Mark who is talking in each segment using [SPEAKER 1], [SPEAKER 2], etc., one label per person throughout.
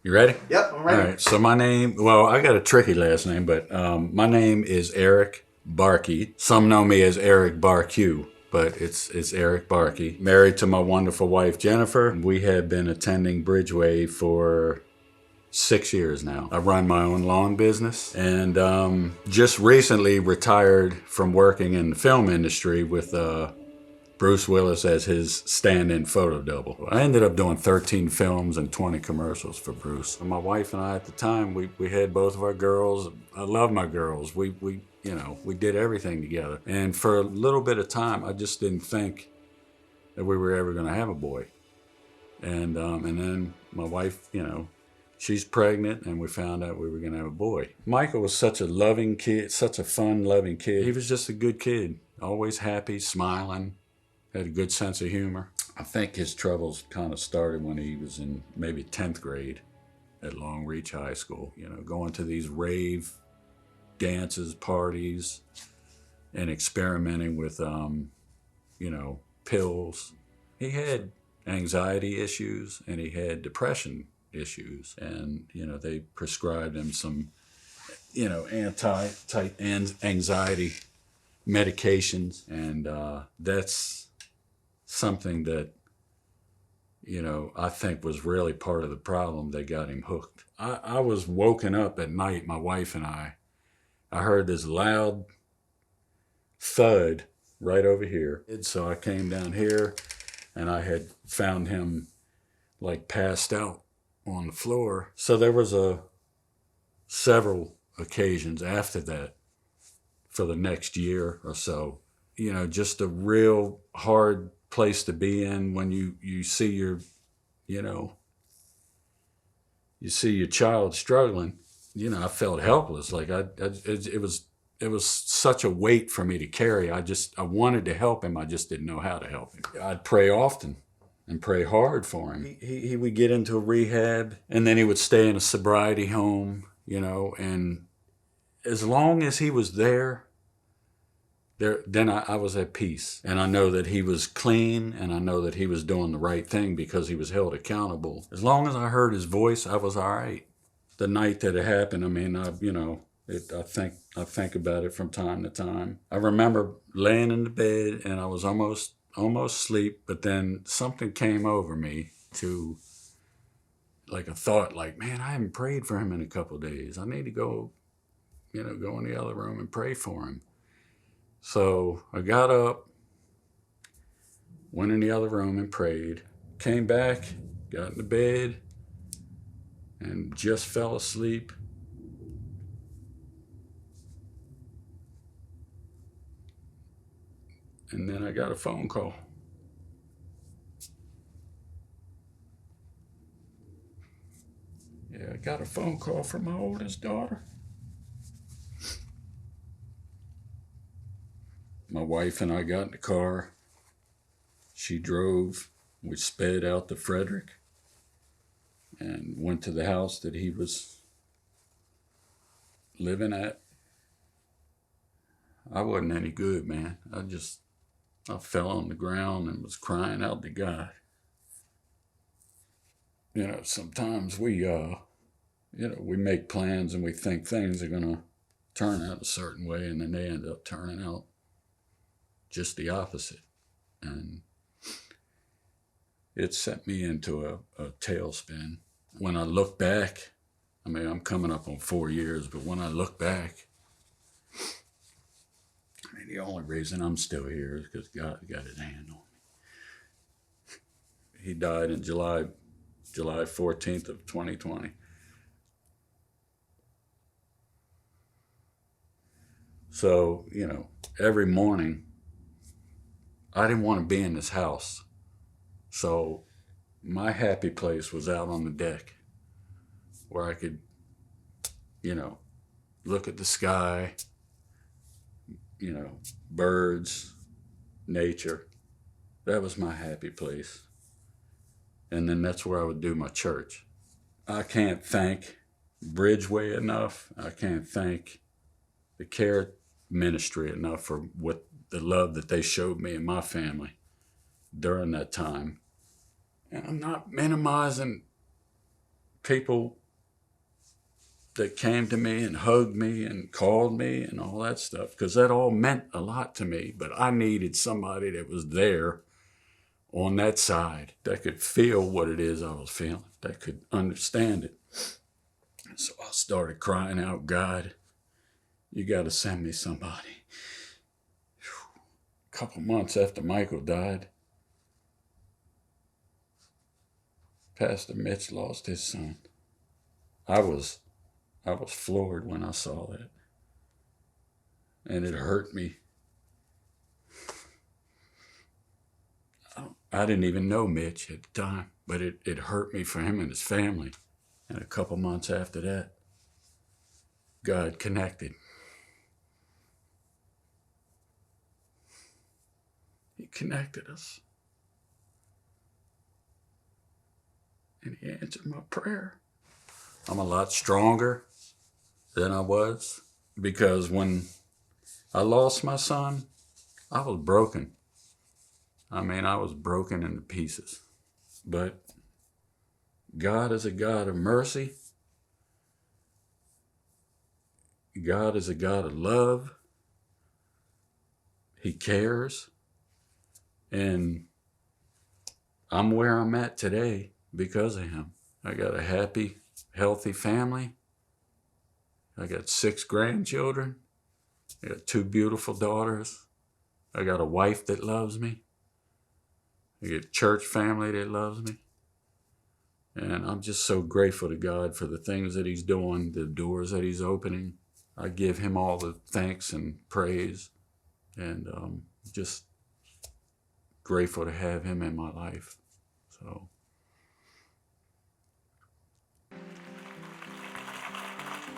[SPEAKER 1] You ready?
[SPEAKER 2] Yep, I'm ready.
[SPEAKER 1] All right. So my name, well, I got a tricky last name, but my name is Eric Barque. Some know me as Eric Barque, but it's Eric Barque. Married to my wonderful wife Jennifer. We have been attending Bridgeway for 6 years now. I run my own lawn business and just recently retired from working in the film industry with Bruce Willis as his stand-in photo double. I ended up doing 13 films and 20 commercials for Bruce. And my wife and I at the time, we had both of our girls. I love my girls. We did everything together. And for a little bit of time, I just didn't think that we were ever going to have a boy. And then my wife, she's pregnant, and we found out we were going to have a boy. Michael was such a loving kid, such a fun, loving kid. He was just a good kid, always happy, smiling. Had a good sense of humor. I think his troubles kind of started when he was in maybe 10th grade at Long Reach High School. Going to these rave dances, parties, and experimenting with, pills. He had anxiety issues and he had depression issues. And, they prescribed him some, anti-type anxiety medications. And that's something that, I think was really part of the problem that got him hooked. I was woken up at night, my wife and I heard this loud thud right over here. So I came down here and I had found him like passed out on the floor. So there was several occasions after that for the next year or so, just a real hard place to be in when you see your child struggling. I felt helpless. Like it was such a weight for me to carry. I wanted to help him. I just didn't know how to help him. I'd pray often and pray hard for him. He would get into a rehab and then he would stay in a sobriety home, and as long as he was there, then I was at peace. And I know that he was clean, and I know that he was doing the right thing because he was held accountable. As long as I heard his voice, I was all right. The night that it happened, I think about it from time to time. I remember laying in the bed and I was almost asleep, but then something came over me to like a thought like, man, I haven't prayed for him in a couple of days. I need to go in the other room and pray for him. So I got up, went in the other room and prayed, came back, got in the bed, and just fell asleep. And then I got a phone call. Yeah, I got a phone call from my oldest daughter. My wife and I got in the car. She drove. We sped out to Frederick and went to the house that he was living at. I wasn't any good, man. I fell on the ground and was crying out to God. Sometimes we make plans and we think things are going to turn out a certain way, and then they end up turning out just the opposite. And it sent me into a tailspin. When I look back, I'm coming up on 4 years, but when I look back, the only reason I'm still here is because God got his hand on me. He died in July 14th of 2020. So, every morning, I didn't want to be in this house. So my happy place was out on the deck where I could, look at the sky, birds, nature. That was my happy place. And then that's where I would do my church. I can't thank Bridgeway enough. I can't thank the care ministry enough for what the love that they showed me and my family during that time. And I'm not minimizing people that came to me and hugged me and called me and all that stuff, because that all meant a lot to me. But I needed somebody that was there on that side that could feel what it is I was feeling, that could understand it. So I started crying out, God, you got to send me somebody. A couple months after Michael died, Pastor Mitch lost his son. I was floored when I saw that. And it hurt me. I didn't even know Mitch at the time, but it hurt me for him and his family. And a couple months after that, God connected. He connected us. And he answered my prayer. I'm a lot stronger than I was, because when I lost my son, I was broken. I mean, I was broken into pieces. But God is a God of mercy. God is a God of love. He cares. And I'm where I'm at today because of him. I got a happy, healthy family. I got 6 grandchildren. I got 2 beautiful daughters. I got a wife that loves me. I got a church family that loves me. And I'm just so grateful to God for the things that he's doing, the doors that he's opening. I give him all the thanks and praise, and just grateful to have him in my life. So.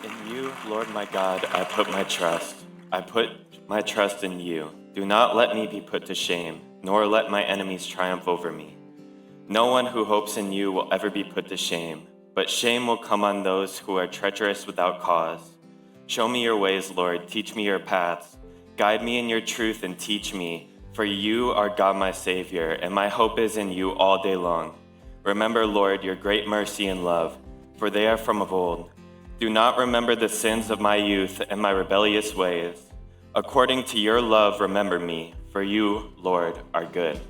[SPEAKER 2] In you, Lord my God, I put my trust. I put my trust in you. Do not let me be put to shame, nor let my enemies triumph over me. No one who hopes in you will ever be put to shame, but shame will come on those who are treacherous without cause. Show me your ways, Lord, teach me your paths. Guide me in your truth and teach me, for you are God my Savior, and my hope is in you all day long. Remember, Lord, your great mercy and love, for they are from of old. Do not remember the sins of my youth and my rebellious ways. According to your love, remember me, for you, Lord, are good.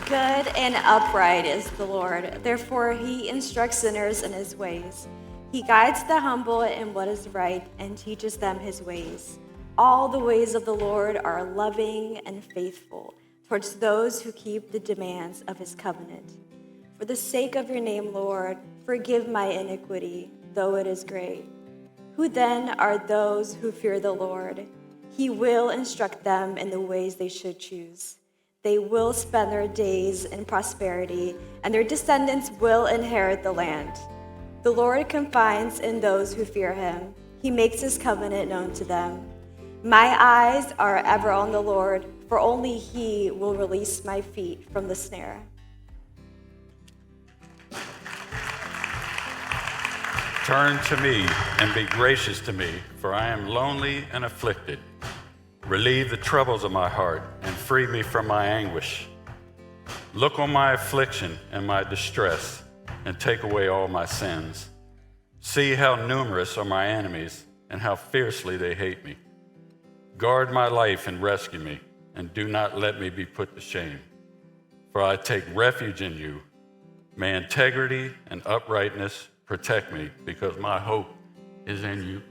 [SPEAKER 3] Good and upright is the Lord. Therefore, he instructs sinners in his ways. He guides the humble in what is right and teaches them his ways. All the ways of the Lord are loving and faithful towards those who keep the demands of his covenant. For the sake of your name, Lord, forgive my iniquity, though it is great. Who then are those who fear the Lord? He will instruct them in the ways they should choose. They will spend their days in prosperity, and their descendants will inherit the land. The Lord confides in those who fear him. He makes his covenant known to them. My eyes are ever on the Lord, for only he will release my feet from the snare.
[SPEAKER 1] Turn to me and be gracious to me, for I am lonely and afflicted. Relieve the troubles of my heart and free me from my anguish. Look on my affliction and my distress and take away all my sins. See how numerous are my enemies and how fiercely they hate me. Guard my life and rescue me, and do not let me be put to shame. For I take refuge in you. May integrity and uprightness protect me, because my hope is in you.